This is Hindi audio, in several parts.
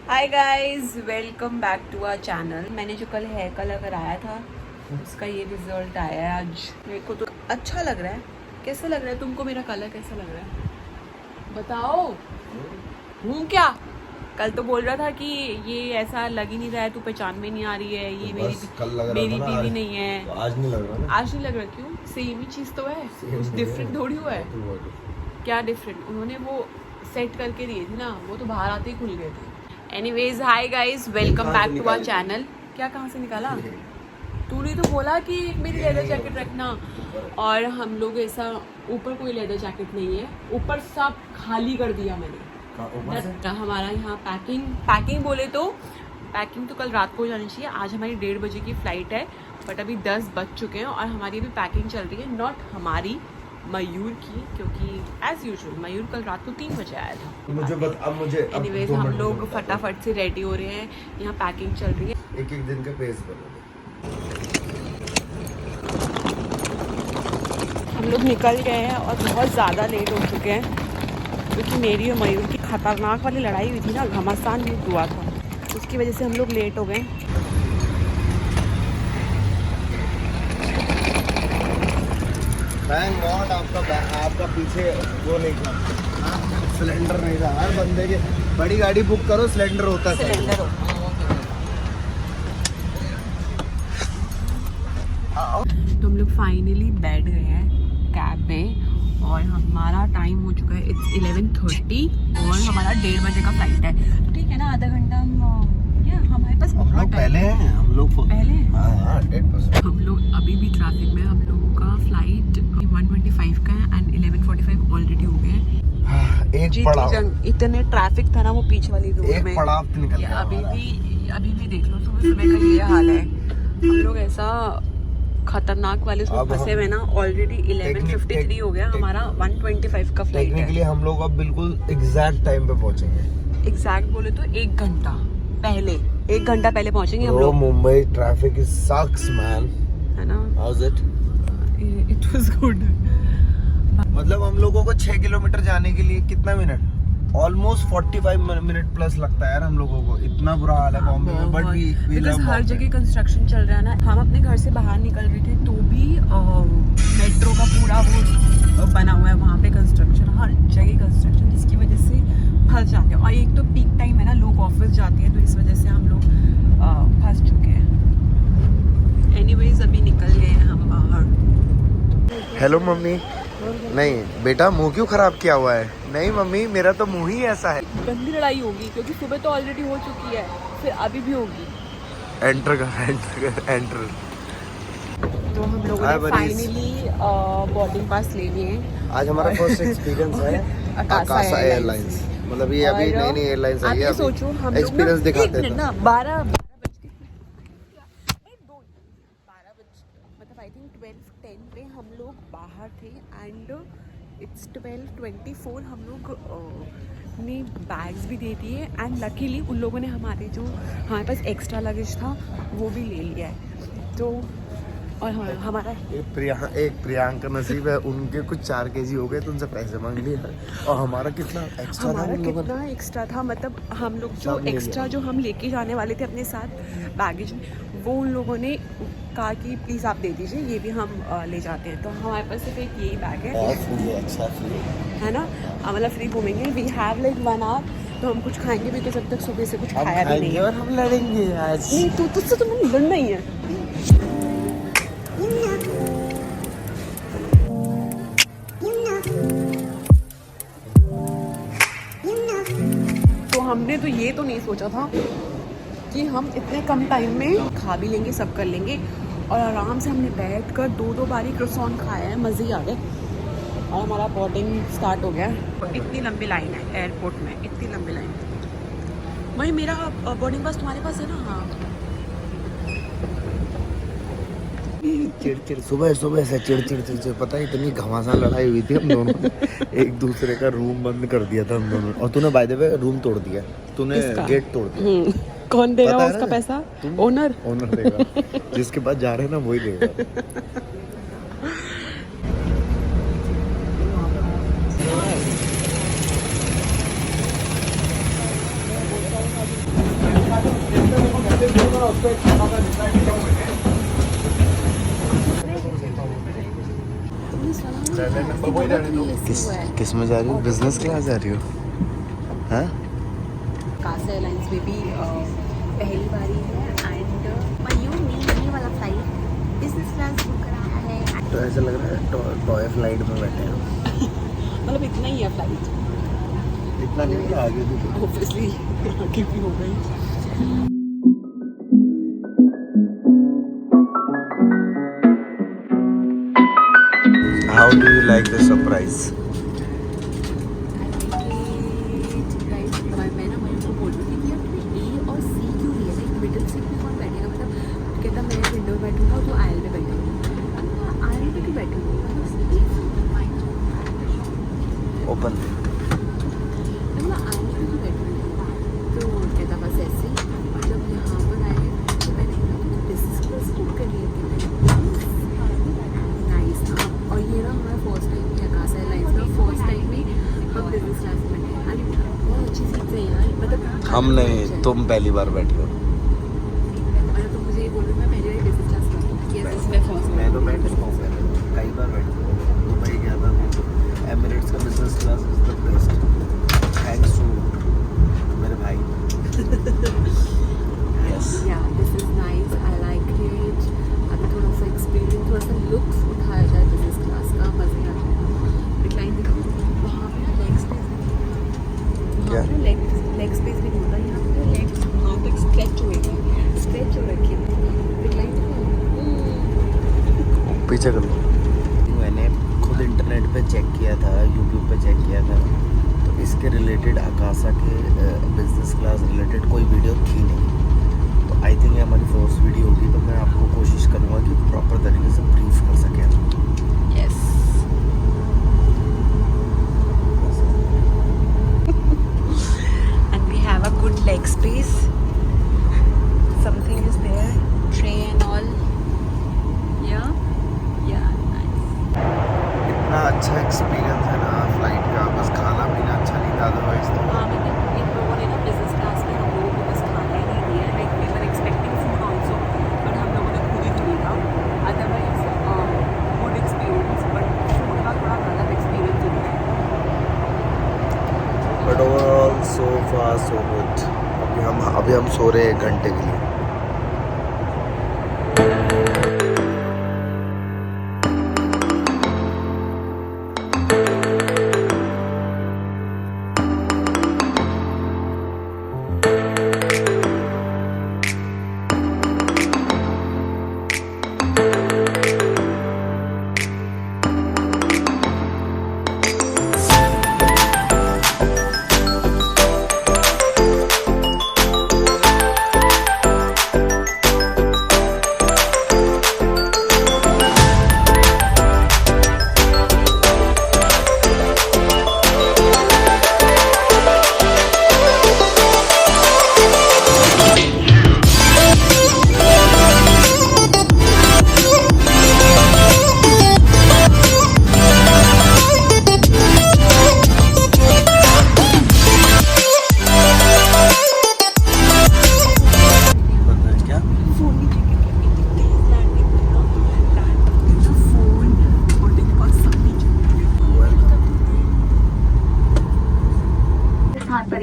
Hi guys, welcome back to our channel. मैंने जो कल हेयर कलर कराया था उसका ये रिजल्ट आया है आज। मेरे को तो अच्छा लग रहा है। कैसा लग रहा है तुमको? मेरा कलर कैसा लग रहा है बताओ। हूँ क्या? कल तो बोल रहा था कि ये ऐसा लग ही नहीं रहा है, तू पहचान में नहीं आ रही है, ये मेरी बीवी नहीं है। तो आज नहीं लग रहा ना? आज नहीं लग रहा क्यों? सेम ही चीज़ तो है, कुछ डिफरेंट थोड़ी हुआ है। क्या डिफरेंट? उन्होंने वो सेट करके दिए थे ना, वो तो बाहर आते ही खुल गए थे। Anyways, hi guys, welcome back to our channel. क्या कहाँ से निकाला? तूने तो बोला कि मेरी लेदर जैकेट रखना, और हम लोग ऐसा ऊपर कोई लेदर जैकेट नहीं है, ऊपर सब खाली कर दिया मैंने। हमारा यहाँ पैकिंग बोले तो पैकिंग तो कल रात को हो जानी चाहिए। आज हमारी 1:30 बजे की फ़्लाइट है, बट अभी 10 बज चुके हैं और हमारी अभी पैकिंग चल रही है। नॉट हमारी, मयूर की, क्योंकि एज यूजुअल मयूर कल रात को 3 बजे आया था। एनीवेज, हम लोग फटाफट से रेडी हो रहे हैं, यहाँ पैकिंग चल रही है। एक दिन के पेस बने। हम लोग निकल गए हैं और बहुत ज़्यादा लेट हो चुके हैं, क्योंकि मेरी और मयूर की खतरनाक वाली लड़ाई हुई थी ना, घमासान युद्ध हुआ था, उसकी वजह से हम लोग लेट हो गए। थैंक गॉड आपका पीछे वो नहीं था, सिलेंडर नहीं था। हर बंदे के बड़ी गाड़ी बुक करो, सिलेंडर होता है। सिलेंडर हो। तो हम लोग फाइनली बैठ गए हैं कैब में और हमारा टाइम हो चुका है, इट्स 11:30 और हमारा 1:30 बजे का फ्लाइट है। तो ठीक है ना, आधा घंटा हमारे पास हम लोग पहले हैं, हम लोग पहले। हाँ 100%। हम लोग अभी भी ट्रैफिक में, हम लोगों का फ्लाइट 1:25 का है एंड 11:45 ऑलरेडी हो गए हैं। एक पड़ाव, इतने ट्रैफिक था ना वो पीछे वाली रोड में। एक पड़ाव निकल गया। अभी भी देख लो, सुबह सुबह का ये हाल है। हम लोग ऐसा खतरनाक वाले उसमें फंसे हुए ना। ऑलरेडी 11:53 हो गया, हमारा 1:25 का फ्लाइट है। टेक्निकली हम लोग अब बिल्कुल एग्जैक्ट टाइम पे पहुंचेंगे। एग्जैक्ट बोले तो 1 घंटा पहले, 1 घंटा पहले पहुंचेंगे हम लोग। Mumbai traffic is sucks man, है ना? How is it? It was good. मतलब हम लोगों को 6 किलोमीटर जाने के लिए कितना मिनट? ऑलमोस्ट 45 मिनट प्लस लगता है यार हम लोगों को। इतना बुरा हाल है बॉम्बे में, बट वी लव हर जगह कंस्ट्रक्शन चल रहा है ना। हम अपने घर से बाहर निकल रहे थे तो भी मेट्रो का पूरा वो बना हुआ है वहाँ पे कंस्ट्रक्शन, हर जगह कंस्ट्रक्शन, जिसकी वजह से फंस जाते हैं। और एक तो पीक टाइम है ना, लोग ऑफिस जाते हैं, तो इस वजह से हम लोग फंस चुके हैं। एनीवेज, अभी निकल गए हैं हम बाहर। Hello mummy. नहीं बेटा, मुंह क्यों खराब किया हुआ है? नहीं मम्मी, मेरा तो मुंह ही ऐसा है। गंदी लड़ाई होगी क्योंकि सुबह तो ऑलरेडी हो चुकी है, फिर अभी भी होगी। एंटर कर। तो हम लोगों ने फाइनली बोर्डिंग पास ले लिए। आज हमारा फर्स्ट एक्सपीरियंस है आकाशा एयरलाइंस। मतलब ये अभी नई एयरलाइंस आई है। सोचो हम एक्सपीरियंस दिखाते हैं ना। 12 मतलब आई थिंक 12:10 पे हम लोग बाहर थे एंड इट्स 12:24। हम लोग ने बैग्स भी दे दिए एंड लकीली उन लोगों ने हमारे पास एक्स्ट्रा लगेज था वो भी ले लिया है। तो और हमारा एक प्रियांका नसीब है, उनके कुछ 4 kg हो गए तो उनसे पैसे मांग लिए। और हमारा कितना एक्स्ट्रा था, मतलब हम लोग जो एक्स्ट्रा जो हम लेके जाने वाले थे अपने साथ बैगेज में, वो उन लोगों ने कहा कि प्लीज़ आप दे दीजिए, ये भी हम ले जाते हैं। तो हमारे पास सिर्फ एक यही बैग है। अच्छा है ना, मतलब फ्री घूमेंगे। वी हैव लाइक 1 आवर, तो हम कुछ खाएंगे भी, जब तक सुबह से कुछ खाया भी नहीं है। और हम लड़ेंगे आज। नहीं, तुझसे तो मैंने लड़ना ही है। तो हमने तो ये तो नहीं सोचा था कि हम इतने कम टाइम में खा भी लेंगे, सब कर लेंगे। और आराम से हमने बैठ कर 2 बारी क्रोसॉन खाया है, मज़े ही आ गए। और हमारा बोर्डिंग स्टार्ट हो गया। इतनी लंबी लाइन है एयरपोर्ट में, इतनी लंबी लाइन। वही मेरा बोर्डिंग पास तुम्हारे पास है ना? हाँ। चिड़चिड़ सुबह से चिड़चिड़ पता है, इतनी घमासान लड़ाई हुई थी हम दोनों। एक दूसरे का रूम बंद कर दिया था हम दोनों। और तूने बाय द वे रूम तोड़ दिया, तूने गेट तोड़ दिया। कौन देगा उसका पैसा? ओनर देगा। जिसके पास जा रहे हैं ना वही देगा। किस में जा रही हो? बिजनेस क्लास जा रही हो? हाँ? कासा एयरलाइंस में भी पहली बारी है एंड मयूर ने ये वाला फ्लाइट बिजनेस क्लास बुक करा है। तो ऐसा लग रहा है टॉय फ्लाइट में बैठे हैं। मतलब इतना ही है फ्लाइट, इतना नहीं था आगे भी। ऑब्वियसली आगे भी हो गई। How do you like the surprise? मैं ना मयूर को बोल रही थी कि आपने ए और सी क्यों लिया, लाइक मिडिल सीट में कौन बैठेगा, मतलब कहता मैं विंडो में बैठूंगा तो आयल में बैठूंगा। आयल में क्यों बैठूंगा? ओपन मैं आयल में क्यों बैठूंगा? तो कहता बस ऐसे ही। जब यहाँ पर आए तो मैंने बिजनेस क्लास बुक कर ली थी। नाइस ना। और ये ना हमारा फर्स्ट टाइम है कासा एयरलाइंस का, फर्स्ट टाइम में हम बिजनेस क्लास में बैठे। बहुत अच्छी सीट है यार, मतलब हम नहीं, तुम पहली बार बैठी हो। मतलब तो मुझे ये बोल रही मैं पहले ही बिजनेस क्लास में बैठी हूँ। मैं फर्स्ट मैं तो बैठ चुका हूँ पहले, कई बार बैठ चुका हूँ। दुबई गया था, एमिरेट्स का business class is the best, thanks to मेरे भाई। Yes yeah this is nice, I like it. अभी थोड़ा सा एक्सपीरियंस, थोड़ा सा लुक्स उठाया जाए बिजनेस क्लास का, मज़े आ जाए। रिक्लाइन दिखाओ, वहाँ पे लेग स्पेस, वहाँ पे लेग स्पेस भी नहीं होता, यहाँ पे लेग्स वहाँ तक स्ट्रेच हुए हैं, स्ट्रेच हो रखे हैं। रिक्लाइन पीछे कर लो। मैंने खुद इंटरनेट पे चेक किया था, यूट्यूब पे चेक किया था, तो इसके रिलेटेड आकाशा के बिजनेस क्लास रिलेटेड कोई वीडियो थी नहीं। तो आई थिंक ये हमारी फर्स्ट वीडियो होगी, तो मैं आपको कोशिश करूँगा कि प्रॉपर तरीके से ब्रीफ कर सकें। Yes. And we have a good leg space. Something is there, tray and all. Yeah, yeah, nice. इतना अच्छा एक्सपीरियंस है ना फ्लाइट का, बस खाना पीना अच्छा नहीं था, अदरवाइज तो हाँ, मैंने इन लोगों ने ना बिजनेस क्लास में हम लोगों को बस खाना ही नहीं दिया, like we were expecting food also, but हम लोगों ने खुद ही खरीदा। Otherwise good experience, but food का थोड़ा गलत एक्सपीरियंस होता है। But overall so far so good. अभी हम सो रहे हैं 1 घंटे के लिए।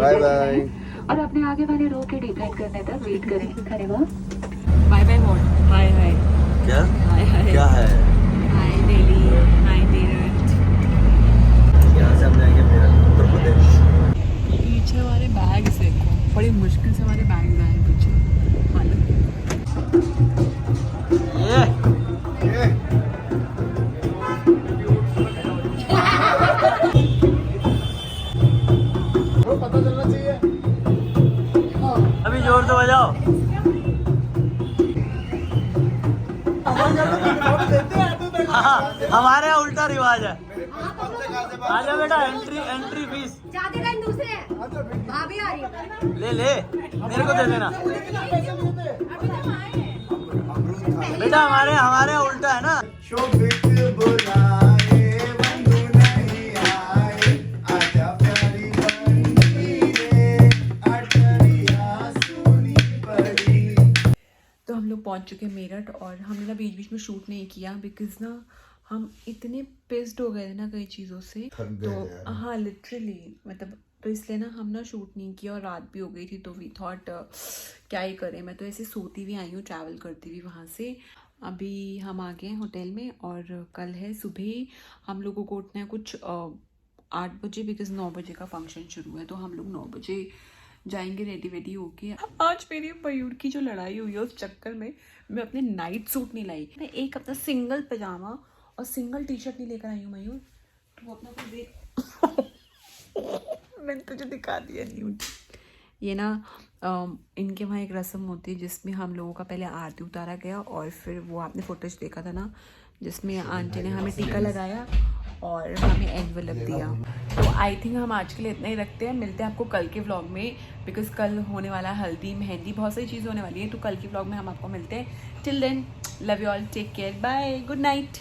Bye bye. और अपने आगे वाले रो के डिक्लाइन करने तक वेट करें। धन्यवाद। Bye bye what? Hi hi. क्या हाय हाय। क्या है? हाय दिल्ली, हाय मेरठ। यहाँ से हम जाएंगे मेरठ, उत्तर प्रदेश। पीछे हमारे बैग्स देखो, बड़ी मुश्किल से हमारे बैग्स आए हैं पीछे। पता चलना चाहिए। अभी जोर से बजाओ। हाँ, हमारे यहाँ उल्टा रिवाज है। आजा बेटा, एंट्री फीस दूसरे भाभी आ रही है। ले मेरे को दे देना बेटा, हमारे यहाँ उल्टा है ना। पहुंच चुके हैं मेरठ और हमने ना बीच बीच में शूट नहीं किया बिकॉज ना हम इतने पिस्ड हो गए थे ना कई चीज़ों से, तो हाँ लिटरली मतलब, तो इसलिए ना हम ना शूट नहीं किया और रात भी हो गई थी, तो वी थॉट क्या ही करें। मैं तो ऐसे सोती हुई आई हूँ ट्रैवल करती हुई वहाँ से। अभी हम आ गए हैं होटल में और कल है सुबह हम लोगों को उठना है कुछ 8 बजे बिकॉज 9 बजे का फंक्शन शुरू है, तो हम लोग 9 बजे जाएंगे रेडी वेडी होके। आज मेरी मयूर की जो लड़ाई हुई है उस चक्कर में मैं अपने नाइट सूट नहीं लाई, मैं एक अपना सिंगल पजामा और सिंगल टी शर्ट नहीं लेकर आई हूँ मयूर, तो वो अपना कुछ देख मैंने तुझे दिखा दिया न्यूड। ये ना इनके वहाँ एक रस्म होती है जिसमें हम लोगों का पहले आरती उतारा गया और फिर वो आपने फोटोज देखा था ना जिसमें आंटी ने हमें टीका लगाया और हमें एनवेलप दिया। तो आई थिंक हम आज के लिए इतना ही रखते हैं, मिलते हैं आपको कल के व्लॉग में बिकॉज कल होने वाला है हल्दी मेहंदी, बहुत सारी चीज़ होने वाली है, तो कल के व्लॉग में हम आपको मिलते हैं। Till then love you all, take care, bye, good night.